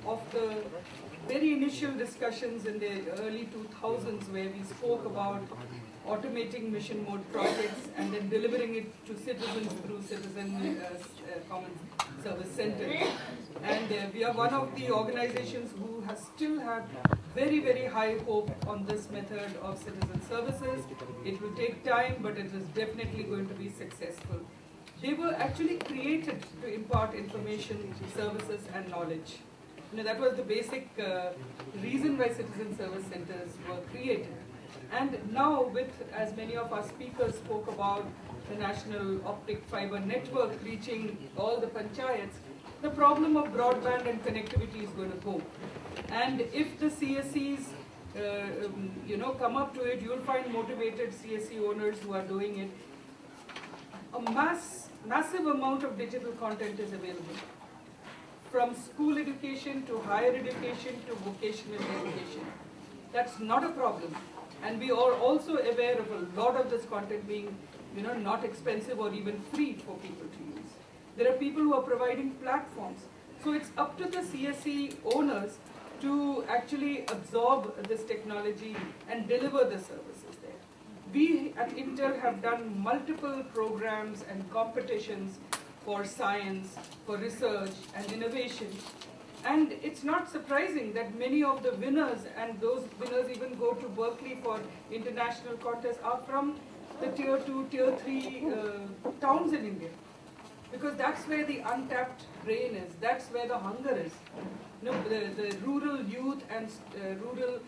of the very initial discussions in the early 2000s where we spoke about automating mission mode projects and then delivering it to citizens through citizen common service centers. And we are one of the organizations who still have very, very high hope on this method of citizen services. It will take time, but it is definitely going to be successful. They were actually created to impart information, services, and knowledge. That was the basic reason why citizen service centers were created. And now with, as many of our speakers spoke about, the National Optic Fiber Network reaching all the panchayats, the problem of broadband and connectivity is going to go. And if the CSCs come up to it, you'll find motivated CSC owners who are doing it. A massive amount of digital content is available, from school education to higher education to vocational education. That's not a problem. And we are also aware of a lot of this content being not expensive or even free for people to use. There are people who are providing platforms. So it's up to the CSC owners to actually absorb this technology and deliver the services there. We at Intel have done multiple programs and competitions for science, for research and innovation. And it's not surprising that many of the winners, and those winners even go to Berkeley for international contests, are from the tier 2, tier 3 towns in India. Because that's where the untapped brain is, that's where the hunger is. The rural youth and rural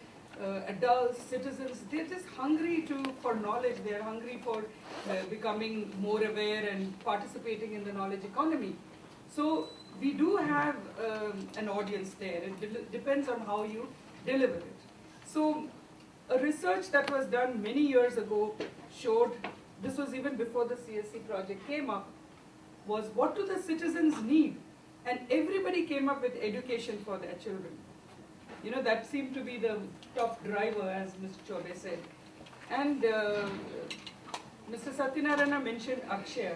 adults, citizens, they're just hungry for knowledge, they're hungry for becoming more aware and participating in the knowledge economy. So we do have an audience there. It depends on how you deliver it. So a research that was done many years ago showed, this was even before the CSC project came up, was what do the citizens need? And everybody came up with education for their children. That seemed to be the top driver, as Mr. Chaubey said. And Mr. Satyanarayana mentioned Akshaya.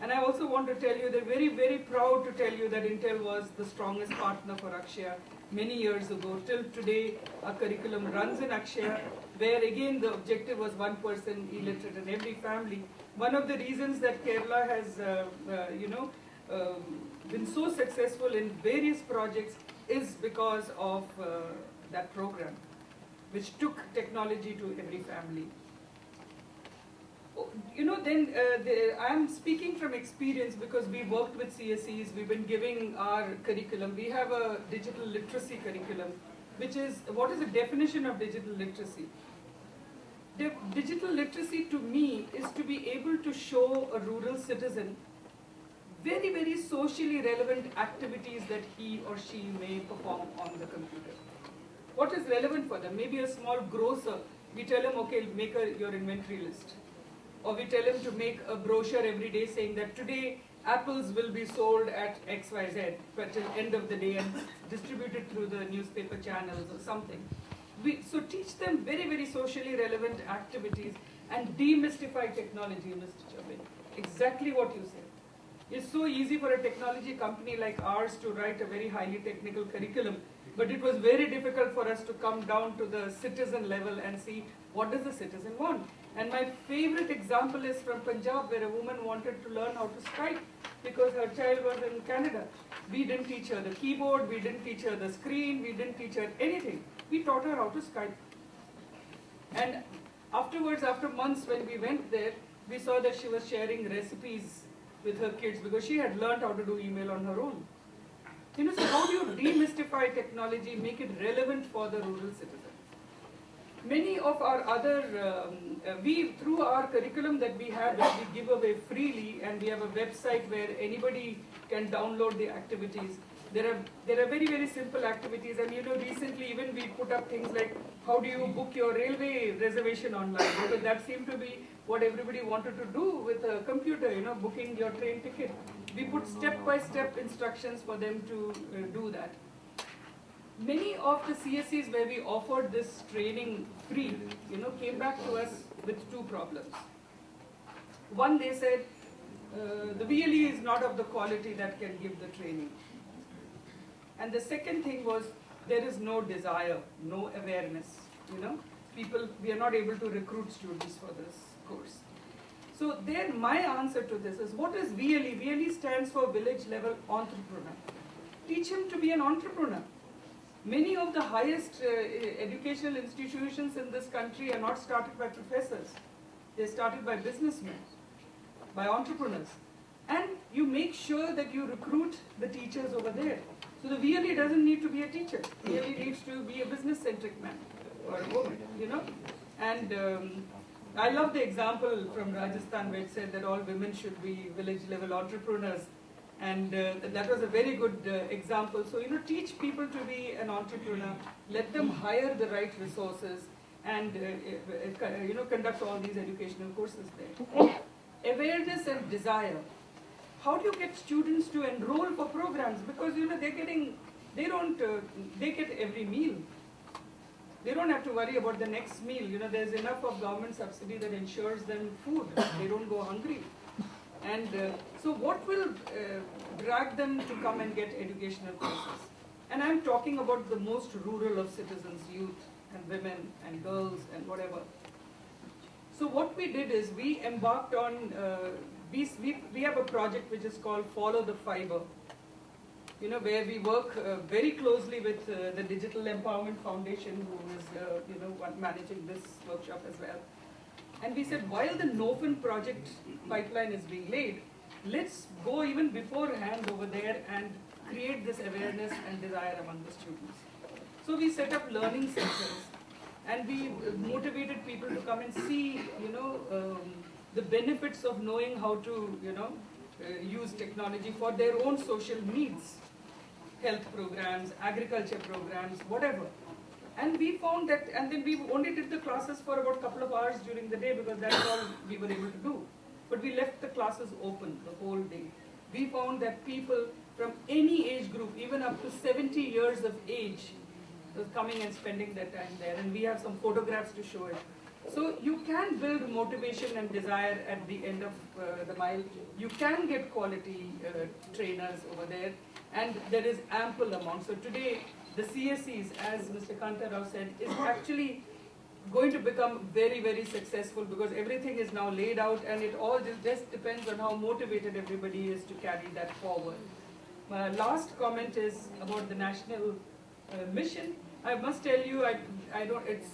And I also want to tell you, they're very, very proud to tell you that Intel was the strongest partner for Akshaya many years ago. Till today, our curriculum runs in Akshaya, where again the objective was one person illiterate in every family. One of the reasons that Kerala has, been so successful in various projects is because of that program, which took technology to every family. I'm speaking from experience because we worked with CSCs, we've been giving our curriculum. We have a digital literacy curriculum, which is, what is the definition of digital literacy? Digital literacy to me is to be able to show a rural citizen very, very socially relevant activities that he or she may perform on the computer. What is relevant for them? Maybe a small grocer, we tell him, okay, make your inventory list. Or we tell him to make a brochure every day saying that today apples will be sold at XYZ at the end of the day and distributed through the newspaper channels or something. So teach them very, very socially relevant activities and demystify technology, Mr. Chaubey. Exactly what you said. It's so easy for a technology company like ours to write a very highly technical curriculum, but it was very difficult for us to come down to the citizen level and see what does the citizen want. And my favorite example is from Punjab, where a woman wanted to learn how to Skype because her child was in Canada. We didn't teach her the keyboard, we didn't teach her the screen, we didn't teach her anything. We taught her how to Skype. And afterwards, after months when we went there, we saw that she was sharing recipes with her kids because she had learned how to do email on her own. So how do you demystify technology, make it relevant for the rural citizen? Many of our other, through our curriculum that we have, that we give away freely, and we have a website where anybody can download the activities. There are very, very simple activities, and recently even we put up things like, how do you book your railway reservation online? Because that seemed to be what everybody wanted to do with a computer, booking your train ticket. We put step-by-step instructions for them to do that. Many of the CSCs where we offered this training free, came back to us with two problems. One, they said, the VLE is not of the quality that can give the training. And the second thing was there is no desire, no awareness. We are not able to recruit students for this course. So there, my answer to this is, what is VLE? VLE stands for Village Level Entrepreneur. Teach him to be an entrepreneur. Many of the highest educational institutions in this country are not started by professors. They're started by businessmen, by entrepreneurs. And you make sure that you recruit the teachers over there. So the VLE doesn't need to be a teacher. VLE needs to be a business-centric man or a woman, And I love the example from Rajasthan where it said that all women should be village-level entrepreneurs. And that was a very good example. So, teach people to be an entrepreneur, let them hire the right resources, and, conduct all these educational courses there. Awareness and desire. How do you get students to enroll for programs? Because, they get every meal. They don't have to worry about the next meal. There's enough of government subsidy that ensures them food. They don't go hungry. And so what will drag them to come and get educational courses? And I'm talking about the most rural of citizens, youth and women and girls and whatever. So what we did is we embarked on, we have a project which is called Follow the Fiber, where we work very closely with the Digital Empowerment Foundation, who is managing this workshop as well. And we said, while the NOFIN project pipeline is being laid, let's go even beforehand over there and create this awareness and desire among the students. So we set up learning centers, and we motivated people to come and see, the benefits of knowing how to, use technology for their own social needs, health programs, agriculture programs, whatever. And we found that, and then we only did the classes for about a couple of hours during the day because that's all we were able to do. But we left the classes open the whole day. We found that people from any age group, even up to 70 years of age, was coming and spending their time there. And we have some photographs to show it. So you can build motivation and desire at the end of the mile. You can get quality trainers over there. And there is ample amount. So today, the CSEs, as Mr. Kanta Rao said, is actually going to become very, very successful because everything is now laid out, and it all just depends on how motivated everybody is to carry that forward. My last comment is about the national mission. I must tell you, it's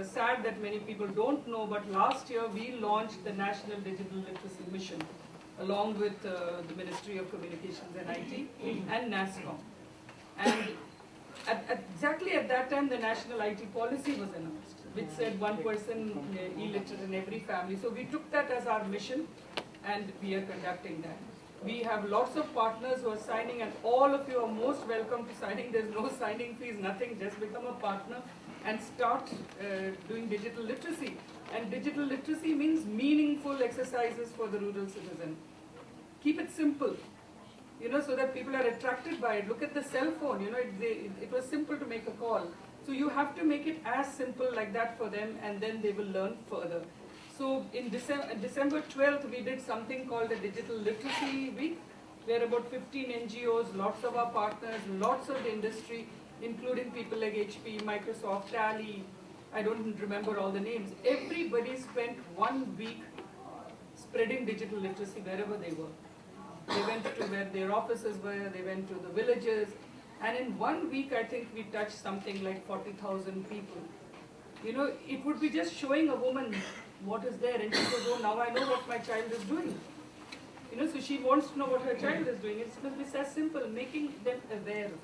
sad that many people don't know, but last year we launched the National Digital Literacy Mission along with the Ministry of Communications and IT and NASCOM. And exactly at that time, the national IT policy was announced, which said one person illiterate in every family. So we took that as our mission, and we are conducting that. We have lots of partners who are signing, and all of you are most welcome to signing. There's no signing fees, nothing. Just become a partner and start doing digital literacy. And digital literacy means meaningful exercises for the rural citizen. Keep it simple. So that people are attracted by it. Look at the cell phone, it was simple to make a call. So you have to make it as simple like that for them, and then they will learn further. So in December 12th, we did something called a Digital Literacy Week, where about 15 NGOs, lots of our partners, lots of the industry, including people like HP, Microsoft, Tally, I don't remember all the names. Everybody spent 1 week spreading digital literacy wherever they were. They went to where their offices were, they went to the villages, and in 1 week I think we touched something like 40,000 people. It would be just showing a woman what is there, and she says, oh, now I know what my child is doing. So she wants to know what her child is doing. It's as simple, making them aware of it.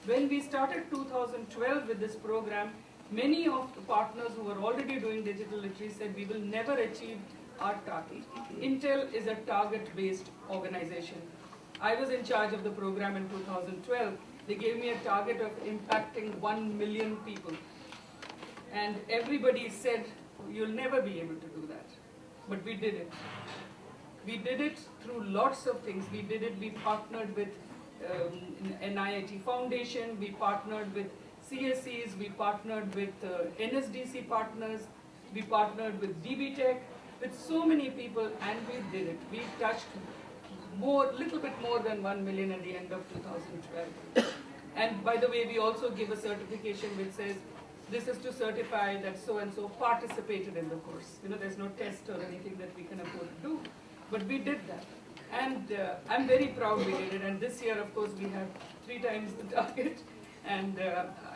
When we started 2012 with this program, many of the partners who were already doing digital literacy said we will never achieve our target. Intel is a target-based organization. I was in charge of the program in 2012. They gave me a target of impacting 1 million people. And everybody said, you'll never be able to do that. But we did it. We did it through lots of things. We partnered with NIIT Foundation, we partnered with CSEs, we partnered with NSDC partners, we partnered with DB Tech, with so many people, and we did it. We touched little bit more than 1 million at the end of 2012. And by the way, we also give a certification which says this is to certify that so-and-so participated in the course. You know, there's no test or anything that we can afford to do, but we did that. And I'm very proud we did it. And this year, of course, we have 3 times the target. And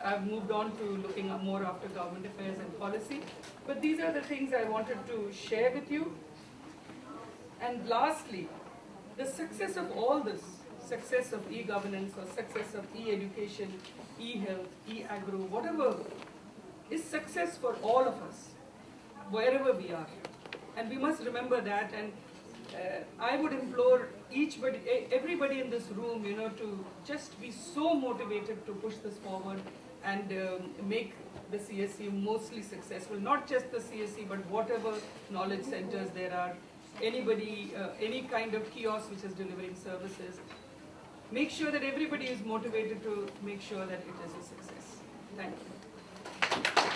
I've moved on to looking more after government affairs and policy. But these are the things I wanted to share with you. And lastly, the success of all this, success of e-governance or success of e-education, e-health, e-agro, whatever, is success for all of us, wherever we are. And we must remember that. And I would implore everybody in this room, you know, to just be so motivated to push this forward and make the CSC mostly successful. Not just the CSC, but whatever knowledge centers there are, anybody, any kind of kiosk which is delivering services. Make sure that everybody is motivated to make sure that it is a success. Thank you.